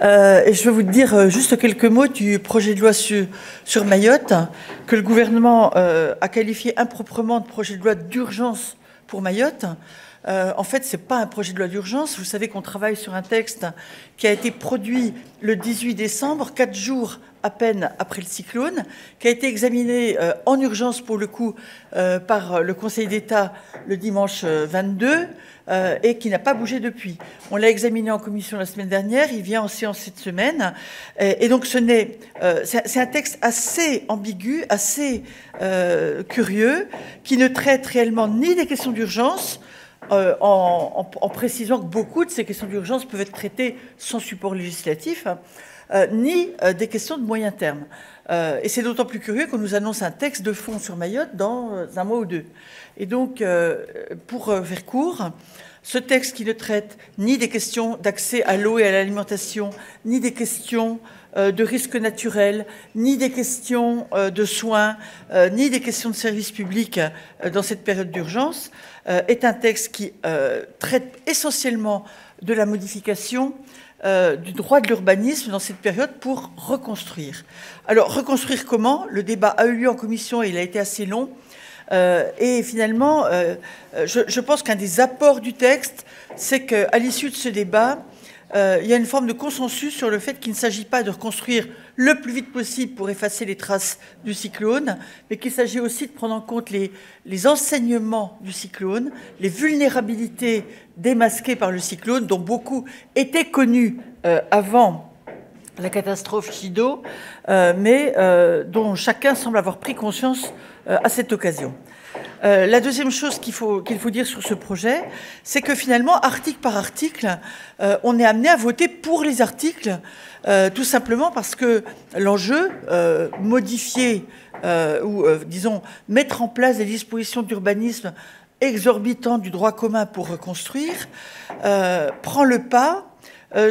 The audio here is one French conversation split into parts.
Et je vais vous dire juste quelques mots du projet de loi sur Mayotte, que le gouvernement a qualifié improprement de projet de loi d'urgence pour Mayotte. En fait, ce n'est pas un projet de loi d'urgence. Vous savez qu'on travaille sur un texte qui a été produit le 18 décembre, 4 jours à peine après le cyclone, qui a été examiné en urgence pour le coup par le Conseil d'État le dimanche 22 et qui n'a pas bougé depuis. On l'a examiné en commission la semaine dernière, il vient en séance cette semaine. Et donc c'est un texte assez ambigu, assez curieux, qui ne traite réellement ni des questions d'urgence, en précisant que beaucoup de ces questions d'urgence peuvent être traitées sans support législatif, ni des questions de moyen terme. Et c'est d'autant plus curieux qu'on nous annonce un texte de fond sur Mayotte dans un mois ou deux. Et donc, pour faire court, ce texte qui ne traite ni des questions d'accès à l'eau et à l'alimentation, ni des questions de risques naturels, ni des questions de soins, ni des questions de services publics dans cette période d'urgence, est un texte qui traite essentiellement de la modification du droit de l'urbanisme dans cette période pour reconstruire. Alors, reconstruire comment? Le débat a eu lieu en commission et il a été assez long. Et finalement, je pense qu'un des apports du texte, c'est qu'à l'issue de ce débat, il y a une forme de consensus sur le fait qu'il ne s'agit pas de reconstruire le plus vite possible pour effacer les traces du cyclone, mais qu'il s'agit aussi de prendre en compte les enseignements du cyclone, les vulnérabilités démasquées par le cyclone, dont beaucoup étaient connus avant la catastrophe Chido, mais dont chacun semble avoir pris conscience à cette occasion. La deuxième chose qu'il faut dire sur ce projet, c'est que finalement, article par article, on est amené à voter pour les articles, tout simplement parce que l'enjeu, modifier ou, disons, mettre en place des dispositions d'urbanisme exorbitantes du droit commun pour reconstruire, prend le pas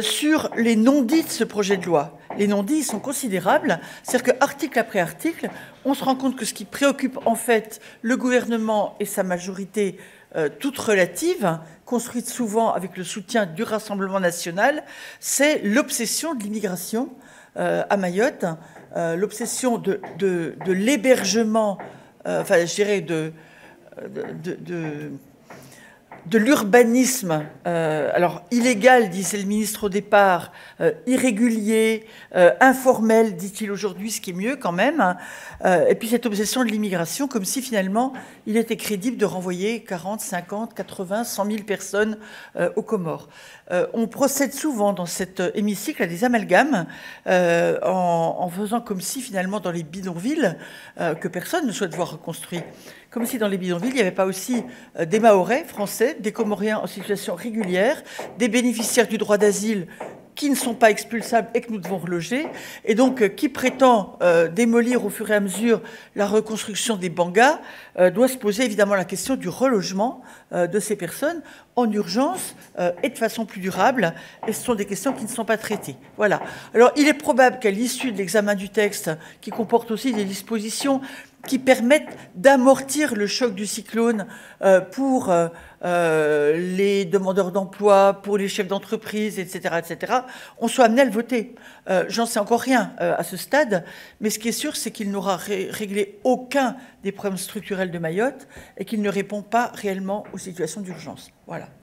sur les non-dits de ce projet de loi. Les non-dits sont considérables, c'est-à-dire qu'article après article, on se rend compte que ce qui préoccupe en fait le gouvernement et sa majorité toute relative, construite souvent avec le soutien du Rassemblement national, c'est l'obsession de l'immigration à Mayotte, l'obsession de l'hébergement, enfin je dirais de l'urbanisme, alors illégal, disait le ministre au départ, irrégulier, informel, dit-il aujourd'hui, ce qui est mieux quand même, et puis cette obsession de l'immigration, comme si finalement il était crédible de renvoyer 40, 50, 80, 100 000 personnes aux Comores. On procède souvent dans cet hémicycle à des amalgames en faisant comme si finalement dans les bidonvilles, que personne ne souhaite voir reconstruits, comme si dans les bidonvilles, il n'y avait pas aussi des Mahorais français, des Comoriens en situation régulière, des bénéficiaires du droit d'asile qui ne sont pas expulsables et que nous devons reloger, et donc qui prétend démolir au fur et à mesure la reconstruction des bangas, doit se poser évidemment la question du relogement de ces personnes en urgence et de façon plus durable, et ce sont des questions qui ne sont pas traitées. Voilà. Alors il est probable qu'à l'issue de l'examen du texte, qui comporte aussi des dispositions qui permettent d'amortir le choc du cyclone pour les demandeurs d'emploi, pour les chefs d'entreprise, etc., etc., on soit amené à le voter. J'en sais encore rien à ce stade, mais ce qui est sûr, c'est qu'il n'aura réglé aucun des problèmes structurels de Mayotte et qu'il ne répond pas réellement aux situations d'urgence. Voilà.